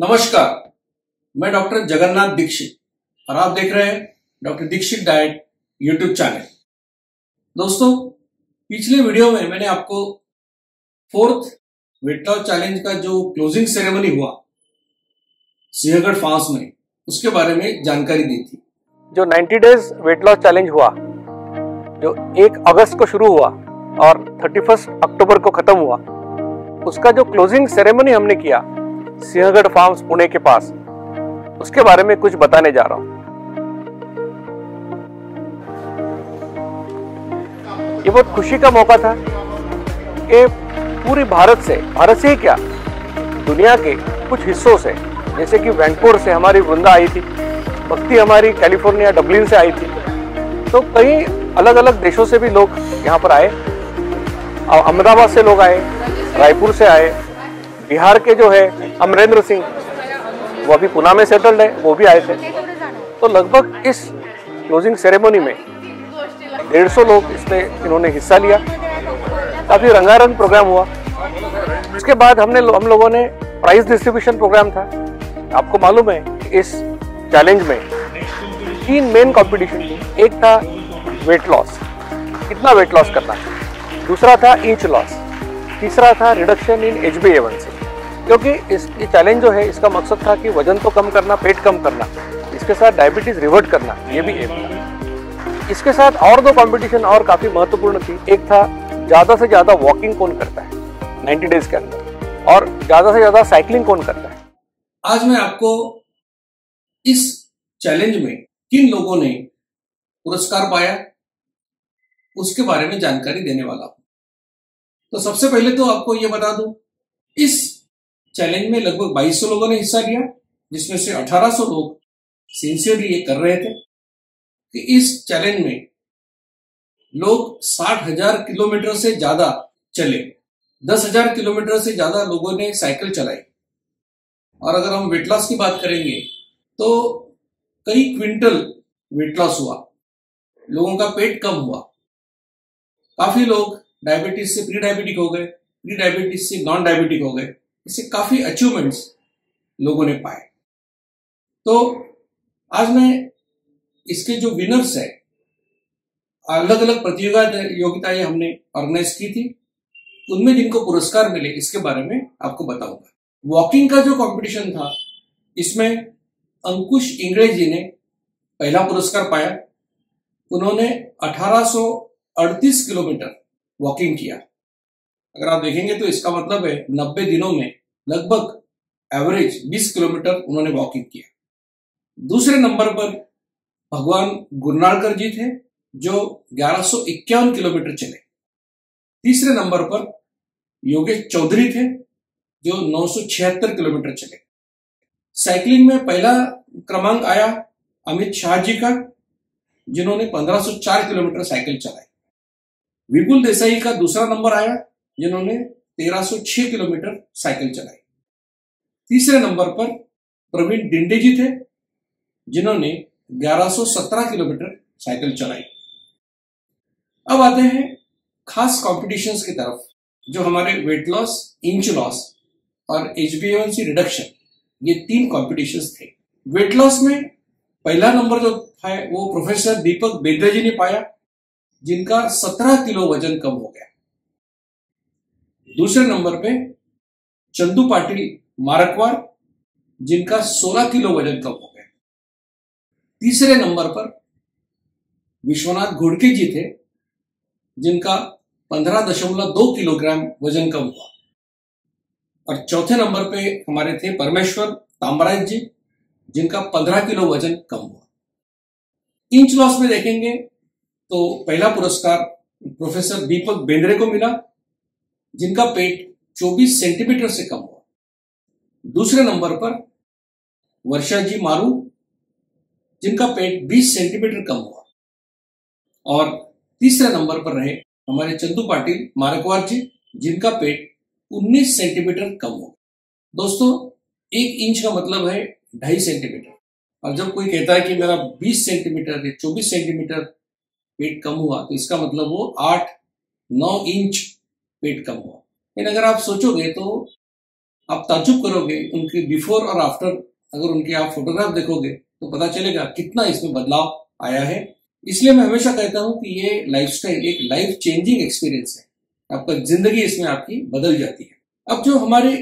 नमस्कार, मैं डॉक्टर जगन्नाथ दीक्षित और आप देख रहे हैं doctor Dixit diet YouTube channel. दोस्तों, पिछले वीडियो में मैंने आपको फोर्थ वेट लॉस चैलेंज का जो क्लोजिंग सेरेमनी हुआ सिंहगढ़ फार्म्स में, उसके बारे में जानकारी दी थी। जो 90 डेज वेट लॉस चैलेंज हुआ, जो 1 अगस्त को शुरू हुआ और 31 अक्टूबर को खत्म हुआ, उसका जो क्लोजिंग सेरेमनी हमने किया सिंहगढ़ फार्म्स पुणे के पास, उसके बारे में कुछ बताने जा रहा हूं। ये बहुत खुशी का मौका था कि पूरी भारत से ही क्या, दुनिया के कुछ हिस्सों से, जैसे कि वैंकूवर से हमारी वृंदा आई थी, भक्ति हमारी कैलिफोर्निया डबलिन से आई थी, तो कई अलग अलग देशों से भी लोग यहाँ पर आए। अहमदाबाद से लोग आए, रायपुर से आए, बिहार के जो है अमरेंद्र सिंह, वो अभी पुणे में सेटल्ड है, वो भी आए थे। तो लगभग इस क्लोजिंग सेरेमनी में 150 लोग इन्होंने हिस्सा लिया। काफी रंगारंग प्रोग्राम हुआ। उसके बाद हम लोगों ने प्राइज डिस्ट्रीब्यूशन प्रोग्राम था। आपको मालूम है इस चैलेंज में 3 मेन कंपटीशन थी। एक था वेट लॉस, कितना वेट लॉस करना है, दूसरा था इंच लॉस, तीसरा था रिडक्शन इन HbA1c। क्योंकि ये चैलेंज जो है, इसका मकसद था कि वजन तो कम करना, पेट कम करना, इसके साथ डायबिटीज रिवर्ट करना, ये भी एम था। इसके साथ और 2 कंपटीशन और काफी महत्वपूर्ण थी। एक था ज्यादा से ज्यादा वॉकिंग कौन करता है 90 डेज के अंदर, और ज्यादा से ज्यादा साइकिलिंग कौन करता है। आज मैं आपको इस चैलेंज में किन लोगों ने पुरस्कार पाया उसके बारे में जानकारी देने वाला हूं। तो सबसे पहले तो आपको ये बता दूं, इस चैलेंज में लगभग 2200 लोगों ने हिस्सा लिया, जिसमें से 1800 लोग सिंसियरली ये कर रहे थे कि इस चैलेंज में लोग 60,000 किलोमीटर से ज्यादा चले, 10,000 किलोमीटर से ज्यादा लोगों ने साइकिल चलाई। और अगर हम वेट लॉस की बात करेंगे तो कई क्विंटल वेट लॉस हुआ, लोगों का पेट कम हुआ, काफी लोग डायबिटीज से प्री डायबिटिक हो गए, प्री डायबिटीज से नॉन डायबिटिक हो गए। इससे काफी अचीवमेंट्स लोगों ने पाए। तो आज मैं इसके जो विनर्स है, अलग अलग प्रतियोगिताएं हमने ऑर्गेनाइज की थी, उनमें जिनको पुरस्कार मिले इसके बारे में आपको बताऊंगा। वॉकिंग का जो कंपटीशन था, इसमें अंकुश इंगड़े जी ने पहला पुरस्कार पाया। उन्होंने 1838 किलोमीटर वॉकिंग किया। अगर आप देखेंगे तो इसका मतलब है 90 दिनों में लगभग एवरेज 20 किलोमीटर उन्होंने वॉकिंग किया। दूसरे नंबर पर भगवान गुरनालकर जी थे, जो 1151 किलोमीटर चले। तीसरे नंबर पर योगेश चौधरी थे, जो 976 किलोमीटर चले। साइकिलिंग में पहला क्रमांक आया अमित शाह जी का, जिन्होंने 1504 किलोमीटर साइकिल चलाई। विपुल देसाई का दूसरा नंबर आया, जिन्होंने 1306 किलोमीटर साइकिल चलाई। तीसरे नंबर पर प्रवीण डिंडे जी थे, जिन्होंने 1117 किलोमीटर साइकिल चलाई। अब आते हैं खास कॉम्पिटिशन्स की तरफ, जो हमारे वेट लॉस, इंच लॉस और HbA1c रिडक्शन, ये 3 कॉम्पिटिशन्स थे। वेट लॉस में पहला नंबर जो है वो प्रोफेसर दीपक बेद्रे जी ने पाया, जिनका 17 किलो वजन कम हो गया। दूसरे नंबर पे चंदू पाटिल मारकवार, जिनका 16 किलो वजन कम हो गया। तीसरे नंबर पर विश्वनाथ घोड़के जी थे, जिनका 15.2 किलोग्राम वजन कम हुआ। और चौथे नंबर पे हमारे थे परमेश्वर ताम्बराज जी, जिनका 15 किलो वजन कम हुआ। इंच लॉस में देखेंगे तो पहला पुरस्कार प्रोफेसर दीपक बेंद्रे को मिला, जिनका पेट 24 सेंटीमीटर से कम हुआ। दूसरे नंबर पर वर्षा जी मारू, जिनका पेट 20 सेंटीमीटर कम हुआ। और तीसरे नंबर पर रहे हमारे चंदू पाटिल मारकवार जी, जिनका पेट 19 सेंटीमीटर कम हुआ। दोस्तों, 1 इंच का मतलब है 2.5 सेंटीमीटर। और जब कोई कहता है कि मेरा 20 सेंटीमीटर या 24 सेंटीमीटर पेट कम हुआ, तो इसका मतलब वो 8-9 इंच पेट कम हुआ। लेकिन अगर आप सोचोगे तो आप ताज्जुब करोगे उनके बिफोर और आफ्टर, अगर उनके आप फोटोग्राफ देखोगे तो पता चलेगा कितना इसमें बदलाव आया है। इसलिए मैं हमेशा कहता हूं कि ये लाइफस्टाइल एक लाइफ चेंजिंग एक्सपीरियंस है, आपका जिंदगी इसमें आपकी बदल जाती है। अब जो हमारे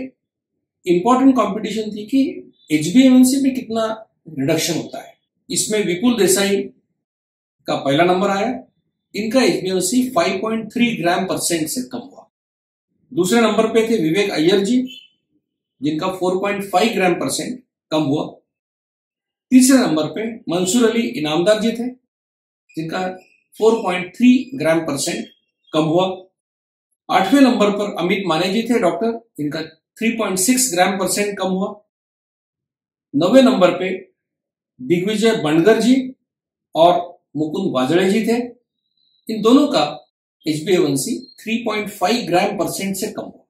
इंपॉर्टेंट कंपटीशन थी कि HbA1c में कितना रिडक्शन होता है, इसमें विपुल देसाई का पहला नंबर आया, इनका HbA1c 5.3 ग्राम % से कम हुआ। दूसरे नंबर पे थे विवेक अय्यर जी, जिनका 4.5 ग्राम % कम हुआ। तीसरे नंबर पे मंसूर अली इनामदार जी थे, जिनका 4.3 ग्राम % कम हुआ। 8वें नंबर पर अमित माने जी थे डॉक्टर, इनका 3.6 ग्राम % कम हुआ। 9वें नंबर पे दिग्विजय बंडगर जी और मुकुंद वाजड़े जी थे, इन दोनों का HbA1c 3.5 ग्राम % से कम हुआ।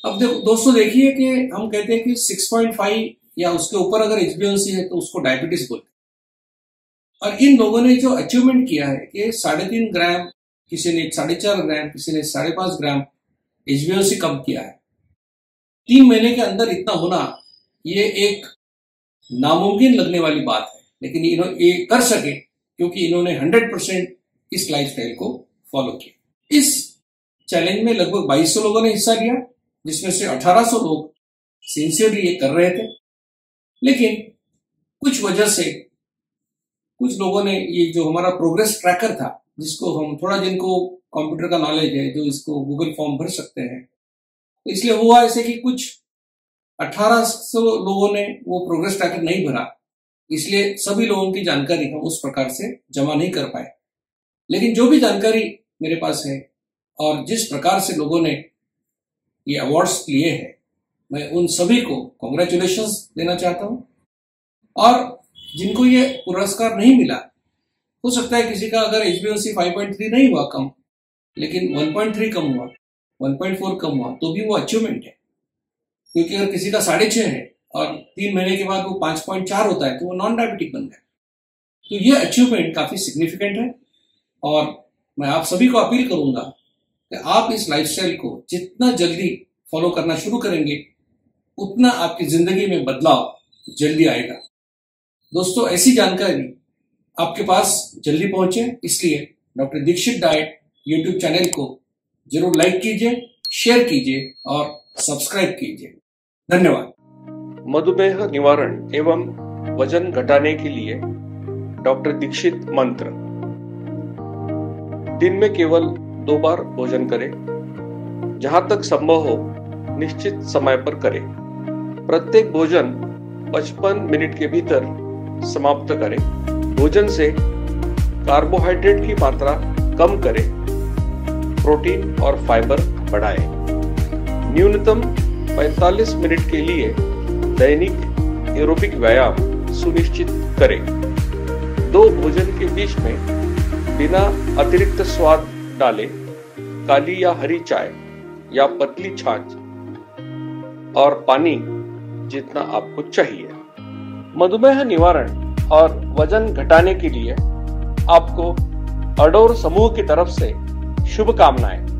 अब दोस्तों देखिए कि हम कहते हैं कि 6.5 या उसके ऊपर अगर HbA1c है तो उसको डायबिटीज बोलते हैं, और इन लोगों ने जो अचीवमेंट किया है कि 3.5 ग्राम, किसी ने 4.5 ग्राम, किसी ने 5.5 ग्राम HbA1c कम किया है। 3 महीने के अंदर इतना होना ये एक नामुमकिन लगने वाली बात है, लेकिन इन्होंने ये कर सके क्योंकि इन्होंने 100% इस लाइफस्टाइल को फॉलो किया। इस चैलेंज में लगभग 2200 लोगों ने हिस्सा लिया, जिसमें से 1800 लोग सिंसियरली ये कर रहे थे, लेकिन कुछ वजह से कुछ लोगों ने ये जो हमारा प्रोग्रेस ट्रैकर था, जिसको हम थोड़ा, जिनको कंप्यूटर का नॉलेज है, जो इसको गूगल फॉर्म भर सकते हैं, तो इसलिए हुआ ऐसे कि कुछ 1800 लोगों ने वो प्रोग्रेस ट्रैकर नहीं भरा, इसलिए सभी लोगों की जानकारी हम उस प्रकार से जमा नहीं कर पाए। लेकिन जो भी जानकारी मेरे पास है और जिस प्रकार से लोगों ने ये अवार्ड्स लिए हैं, मैं उन सभी को कॉन्ग्रेचुलेशंस देना चाहता हूं। और जिनको ये पुरस्कार नहीं मिला, हो सकता है किसी का अगर HbA1c 5.3 नहीं हुआ कम, लेकिन 1.3 कम हुआ, 1.4 कम हुआ, तो भी वो अचीवमेंट है। क्योंकि अगर किसी का 6.5 है और 3 महीने के बाद वो 5.4 होता है तो वो नॉन डायबिटिक बन गया। तो ये अचीवमेंट काफी सिग्निफिकेंट है, और मैं आप सभी को अपील करूंगा कि आप इस लाइफस्टाइल को जितना जल्दी फॉलो करना शुरू करेंगे, उतना आपकी जिंदगी में बदलाव जल्दी आएगा। दोस्तों, ऐसी जानकारी आपके पास जल्दी पहुंचे, इसलिए doctor Dixit diet YouTube channel को जरूर लाइक कीजिए, शेयर कीजिए और सब्सक्राइब कीजिए। धन्यवाद। मधुमेह निवारण एवं वजन घटाने के लिए डॉक्टर दीक्षित मंत्र: दिन में केवल 2 बार भोजन करें, जहां तक संभव हो निश्चित समय पर करें। प्रत्येक भोजन 55 मिनट के भीतर समाप्त करें। भोजन से कार्बोहाइड्रेट की मात्रा कम करें, प्रोटीन और फाइबर बढ़ाएं। न्यूनतम 45 मिनट के लिए दैनिक एरोबिक व्यायाम सुनिश्चित करें। 2 भोजन के बीच में बिना अतिरिक्त स्वाद डाले काली या हरी चाय या पतली छाछ और पानी जितना आपको चाहिए। मधुमेह निवारण और वजन घटाने के लिए आपको अडोर समूह की तरफ से शुभकामनाएं।